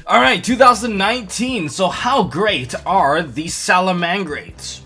Alright, 2019, so how great are the Salamangreats?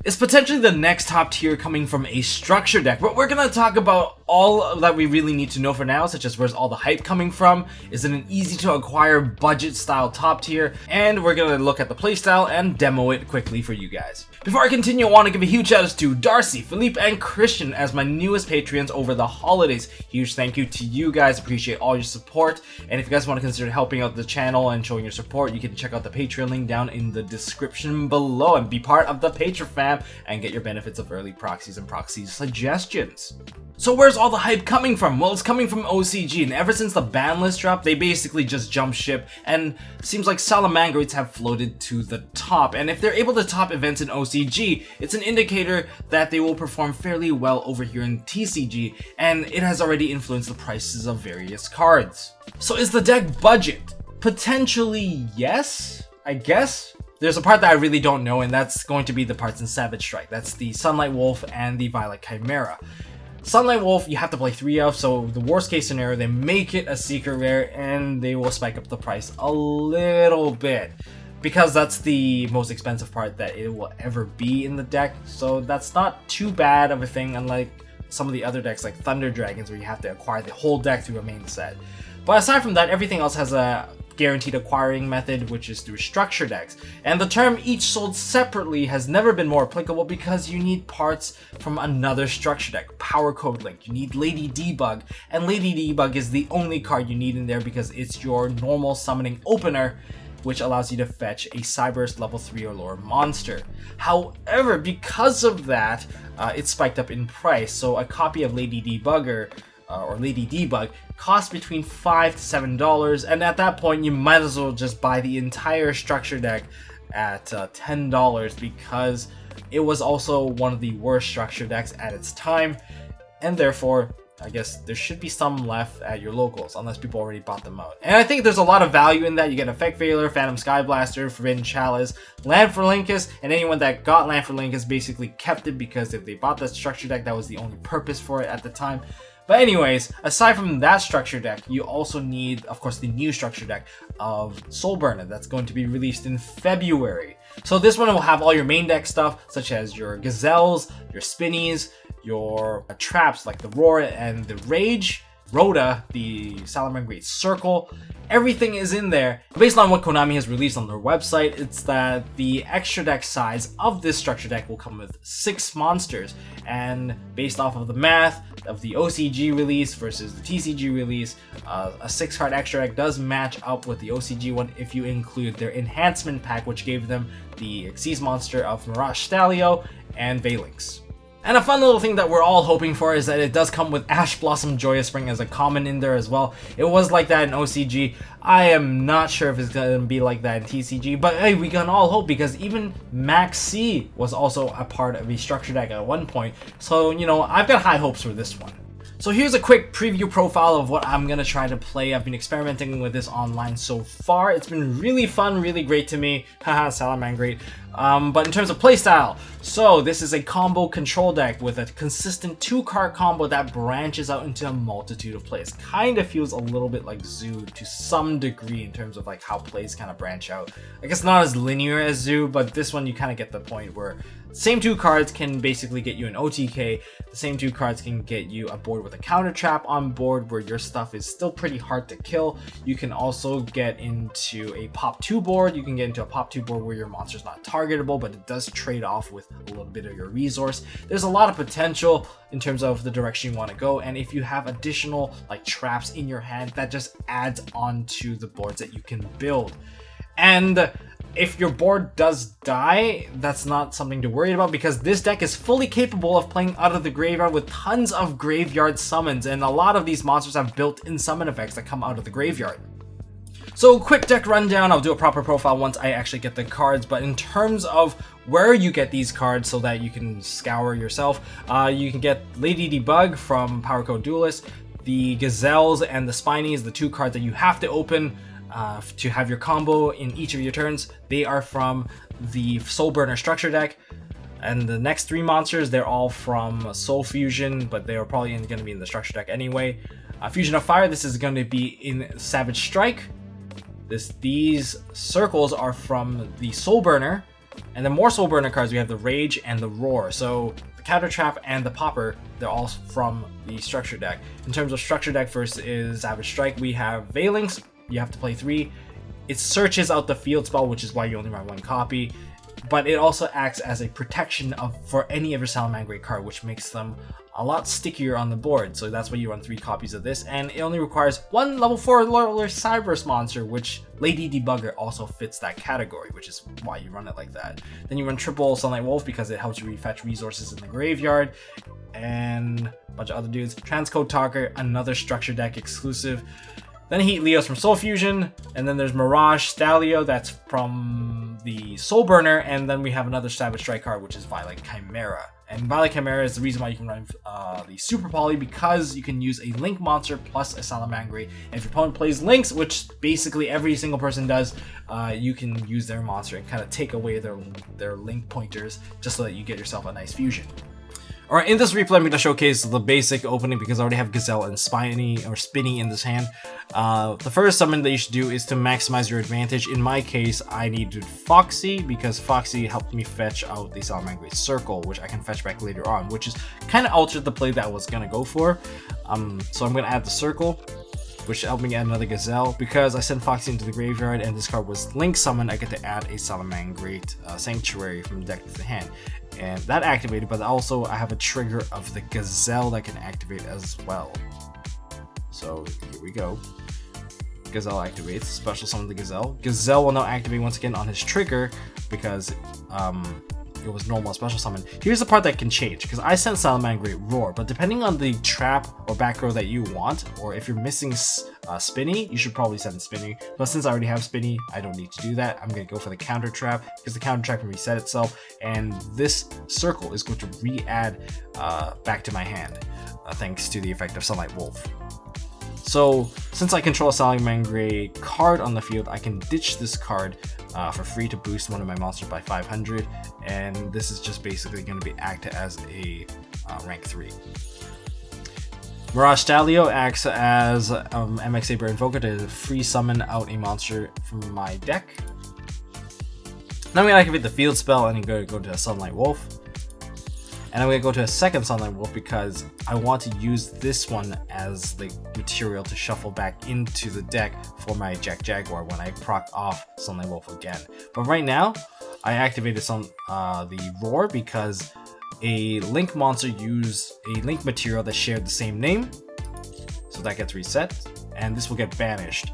It's potentially the next top tier coming from a structure deck, but we're gonna talk about all that we really need to know for now, such as where's all the hype coming from, is it an easy to acquire budget style top tier, and we're gonna look at the playstyle and demo it quickly for you guys. Before I continue, I want to give a huge shout out to Darcy, Philippe, and Christian as my newest Patreons over the holidays. Huge thank you to you guys, appreciate all your support, and if you guys want to consider helping out the channel and showing your support, you can check out the Patreon link down in the description below and be part of the Patreon fam and get your benefits of early proxies and proxy suggestions. So where's all the hype coming from? Well, it's coming from OCG, and ever since the ban list dropped, they basically just jumped ship, and seems like Salamangreats have floated to the top, and if they're able to top events in OCG, it's an indicator that they will perform fairly well over here in TCG, and it has already influenced the prices of various cards. So is the deck budget? Potentially yes, I guess? There's a part that I really don't know, and that's going to be the parts in Savage Strike. That's the Sunlight Wolf and the Violet Chimera. Sunlight Wolf, you have to play 3 of, so the worst case scenario, they make it a secret rare and they will spike up the price a little bit. Because that's the most expensive part that it will ever be in the deck, so that's not too bad of a thing, unlike some of the other decks like Thunder Dragons where you have to acquire the whole deck through a main set. But aside from that, everything else has a guaranteed acquiring method, which is through structure decks, and the term each sold separately has never been more applicable because you need parts from another structure deck. Power Code Link, you need Lady Debug, and Lady Debug is the only card you need in there because it's your normal summoning opener, which allows you to fetch a Cyberse level 3 or lower monster. However, because of that, it spiked up in price, so a copy of Lady Debugger or Lady Debug costs between $5 to $7, and at that point you might as well just buy the entire structure deck at $10 because it was also one of the worst structure decks at its time, and therefore I guess there should be some left at your locals unless people already bought them out. And I think there's a lot of value in that. You get Effect Veiler, Phantom Skyblaster, Forbidden Chalice, Land for Linkus, and anyone that got Land for Linkus basically kept it because if they bought that structure deck, that was the only purpose for it at the time. But anyways, aside from that structure deck, you also need, of course, the new structure deck of Soulburner that's going to be released in February. So this one will have all your main deck stuff, such as your Gazelles, your Spinnies, your traps like the Roar and the Rage, Rhoda, the Salamangreats Circle. Everything is in there. Based on what Konami has released on their website, it's that the extra deck size of this structure deck will come with 6 monsters, and based off of the math of the OCG release versus the TCG release, a 6-card extra deck does match up with the OCG one if you include their enhancement pack, which gave them the Xyz monster of Mirage Stalio and Valynx. And a fun little thing that we're all hoping for is that it does come with Ash Blossom Joyous Spring as a common in there as well. It was like that in OCG. I am not sure if it's going to be like that in TCG, but hey, we can all hope because even Max C was also a part of a structure deck at one point. So, you know, I've got high hopes for this one. So here's a quick preview profile of what I'm going to try to play. I've been experimenting with this online so far. It's been really fun, really great to me. Haha, Salamangreat. But in terms of playstyle, so this is a combo control deck with a consistent 2-card combo that branches out into a multitude of plays. Kind of feels a little bit like Zoo to some degree in terms of like how plays kind of branch out. I guess not as linear as Zoo, but this one you kind of get the point where the same 2 cards can basically get you an OTK. The same 2 cards can get you a board with a counter trap on board where your stuff is still pretty hard to kill. You can also get into a pop 2 board. You can get into a pop 2 board where your monster's not targetable, but it does trade off with a little bit of your resource. There's a lot of potential in terms of the direction you want to go, and if you have additional like traps in your hand, that just adds on to the boards that you can build. And if your board does die, that's not something to worry about because this deck is fully capable of playing out of the graveyard with tons of graveyard summons, and a lot of these monsters have built-in summon effects that come out of the graveyard. So quick deck rundown, I'll do a proper profile once I actually get the cards, but in terms of where you get these cards so that you can scour yourself, you can get Lady Debug from Power Code Duelist, the Gazelles and the Spinies, the 2 cards that you have to open to have your combo in each of your turns. They are from the Soulburner structure deck. And the next 3 monsters, they're all from Soul Fusion, but they are probably going to be in the structure deck anyway. Fusion of Fire, this is going to be in Savage Strike. These circles are from the Soul Burner, and then more Soul Burner cards. We have the Rage and the Roar. So the Counter Trap and the Popper, they're all from the structure deck. In terms of structure deck, first is Savage Strike. We have Veilings. You have to play 3. It searches out the field spell, which is why you only run 1 copy. But it also acts as a protection for any of your Salamangreat card, which makes them a lot stickier on the board. So that's why you run 3 copies of this, and it only requires 1 level 4 Loyal Cyberse monster, which Lady Debugger also fits that category, which is why you run it like that. Then you run triple Sunlight Wolf because it helps you refetch resources in the graveyard, and a bunch of other dudes. Transcode Talker, another structure deck exclusive. Then Heat Leos from Soul Fusion, and then there's Mirage Stalio, that's from the Soul Burner, and then we have another Savage Strike card, which is Violet Chimera. And Violet Chimera is the reason why you can run the Super Poly, because you can use a Link monster plus a Salamangreat. And if your opponent plays Links, which basically every single person does, you can use their monster and kind of take away their Link pointers, just so that you get yourself a nice fusion. Alright, in this replay I'm going to showcase the basic opening because I already have Gazelle and Spinny in this hand. The first summon that you should do is to maximize your advantage. In my case, I needed Foxy because Foxy helped me fetch out the Salamangreat Circle, which I can fetch back later on, which is kind of altered the play that I was going to go for. So I'm going to add the Circle, which helped me add another Gazelle. Because I sent Foxy into the graveyard and this card was Link summoned, I get to add a Salamangreat Sanctuary from the deck to the hand. And that activated, but also I have a trigger of the Gazelle that can activate as well. So here we go. Gazelle activates, special summon the Gazelle. Gazelle will now activate once again on his trigger because it was normal special summon. Here's the part that can change, because I sent Salamangreat Roar, but depending on the trap or back row that you want, or if you're missing Spinny, you should probably send Spinny. But since I already have Spinny, I don't need to do that. I'm going to go for the counter trap, because the counter trap can reset itself, and this circle is going to re-add back to my hand, thanks to the effect of Sunlight Wolf. So, since I control a Salamangreat card on the field, I can ditch this card for free to boost one of my monsters by 500, and this is just basically going to be act as a rank 3. Mirage Stalio acts as MX Saber Invoker to free summon out a monster from my deck. Now I'm going to activate the field spell and go to a Sunlight Wolf. And I'm going to go to a second Sunlight Wolf because I want to use this one as the material to shuffle back into the deck for my Jack Jaguar when I proc off Sunlight Wolf again. But right now, I activated the Roar because a Link monster used a Link material that shared the same name. So that gets reset, and this will get banished.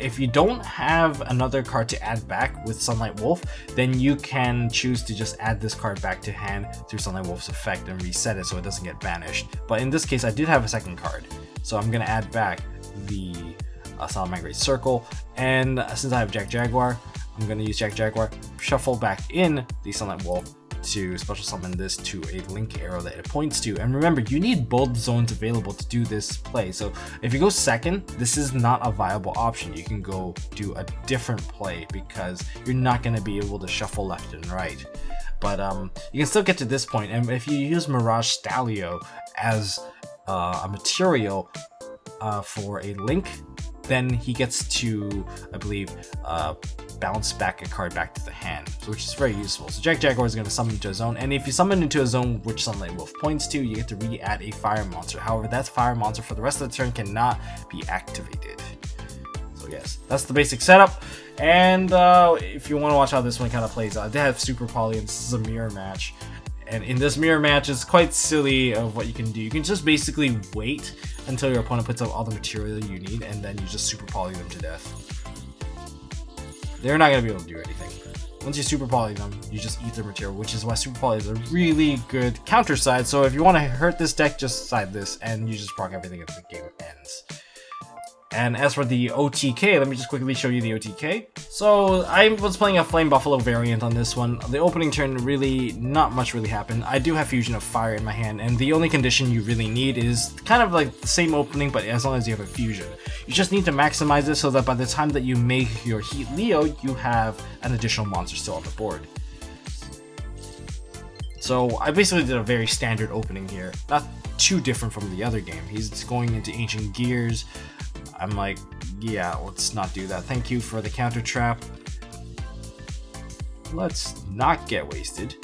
If you don't have another card to add back with Sunlight Wolf, then you can choose to just add this card back to hand through Sunlight Wolf's effect and reset it so it doesn't get banished. But in this case, I did have a second card, so I'm going to add back the Salamangreat Circle, and since I have Jack Jaguar, I'm going to use Jack Jaguar, shuffle back in the Sunlight Wolf to special summon this to a Link arrow that it points to. And remember, you need both zones available to do this play. So if you go second, this is not a viable option. You can go do a different play because you're not going to be able to shuffle left and right. But you can still get to this point. And if you use Mirage Stalio as a material for a Link, then he gets to, I believe, bounce back a card back to the hand, which is very useful. So Jack Jaguar is going to summon into a zone, and if you summon into a zone which Sunlight Wolf points to, you get to re-add a fire monster. However, that fire monster for the rest of the turn cannot be activated. So yes, that's the basic setup. And if you want to watch how this one kind of plays out, they have Super Poly, and this is a mirror match. And in this mirror match, it's quite silly of what you can do. You can just basically wait until your opponent puts up all the material you need, and then you just Super Poly them to death. They're not going to be able to do anything. Once you Super Poly them, you just eat their material, which is why Super Poly is a really good counter side. So if you want to hurt this deck, just side this, and you just proc everything until the game ends. And as for the OTK, let me just quickly show you the OTK. So I was playing a Flame Buffalo variant on this one. The opening turn, really, not much really happened. I do have Fusion of Fire in my hand, and the only condition you really need is kind of like the same opening, but as long as you have a Fusion. You just need to maximize it so that by the time that you make your Heat Leo, you have an additional monster still on the board. So I basically did a very standard opening here. Not too different from the other game. He's going into Ancient Gears. I'm like, Yeah, let's not do that. Thank you for the counter trap. Let's not get wasted.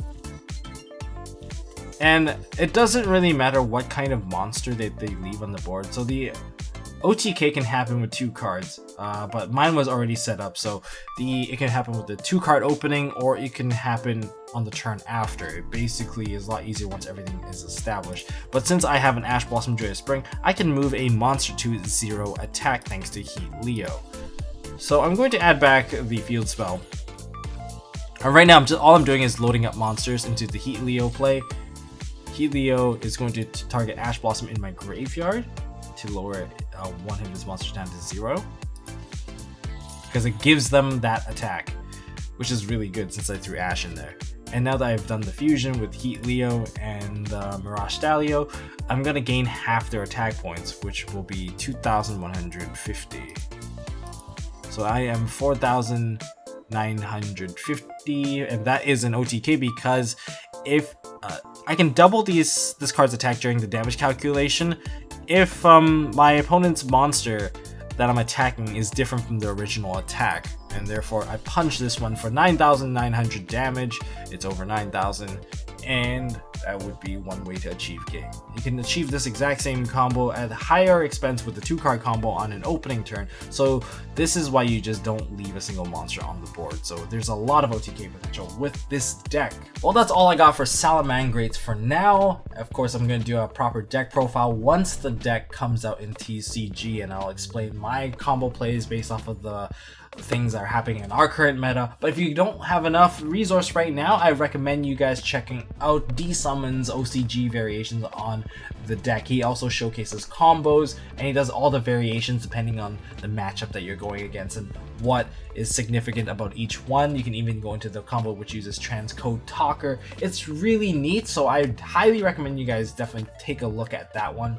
And it doesn't really matter what kind of monster they leave on the board. So the OTK can happen with 2 cards, but mine was already set up, so it can happen with the 2-card opening, or it can happen on the turn after. It basically is a lot easier once everything is established. But since I have an Ash Blossom Joyous Spring, I can move a monster to 0 attack thanks to Heat Leo. So I'm going to add back the field spell. Right now, all I'm doing is loading up monsters into the Heat Leo play. Heat Leo is going to target Ash Blossom in my graveyard to lower one of his monsters down to 0, because it gives them that attack, which is really good since I threw Ash in there. And now that I've done the fusion with Heat Leo and Mirage Stalio, I'm gonna gain half their attack points, which will be 2,150. So I am 4,950, and that is an OTK because if I can double this card's attack during the damage calculation if my opponent's monster that I'm attacking is different from the original attack, and therefore I punch this one for 9,900 damage. It's over 9,000, and that would be one way to achieve game. You can achieve this exact same combo at higher expense with the 2-card combo on an opening turn, so this is why you just don't leave a single monster on the board. So there's a lot of OTK potential with this deck. Well, that's all I got for Salamangreats for now. Of course, I'm going to do a proper deck profile once the deck comes out in TCG, and I'll explain my combo plays based off of the things that are happening in our current meta. But if you don't have enough resource right now, I recommend you guys checking out D-Summon's OCG variations on the deck. He also showcases combos, and he does all the variations depending on the matchup that you're going against and what is significant about each one. You can even go into the combo which uses Transcode Talker. It's really neat, so I highly recommend you guys definitely take a look at that one.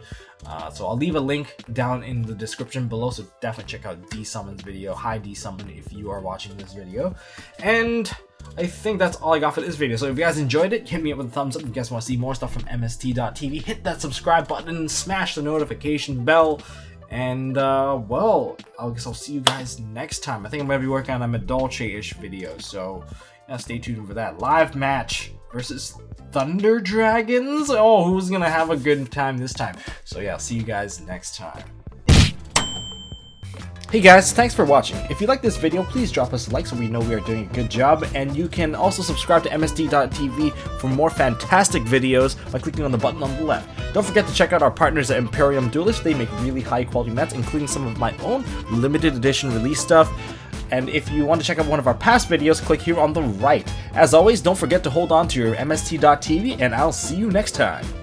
So I'll leave a link down in the description below, so definitely check out D-Summon's video. Hi D-Summon if you are watching this video. And I think that's all I got for this video. So if you guys enjoyed it, hit me up with a thumbs up. If you guys want to see more stuff from MST.TV, hit that subscribe button and smash the notification bell. And well, I guess I'll see you guys next time. I think I'm going to be working on a Medolce-ish video, so yeah, stay tuned for that. Live match versus Thunder Dragons. Oh, who's gonna have a good time this time? So yeah, I'll see you guys next time. Hey guys, thanks for watching. If you like this video, please drop us a like so we know we are doing a good job, and you can also subscribe to MST.TV for more fantastic videos by clicking on the button on the left. Don't forget to check out our partners at Imperium Duelist. They make really high quality mats, including some of my own limited edition release stuff. And if you want to check out one of our past videos, click here on the right. As always, don't forget to hold on to your MST.TV, and I'll see you next time.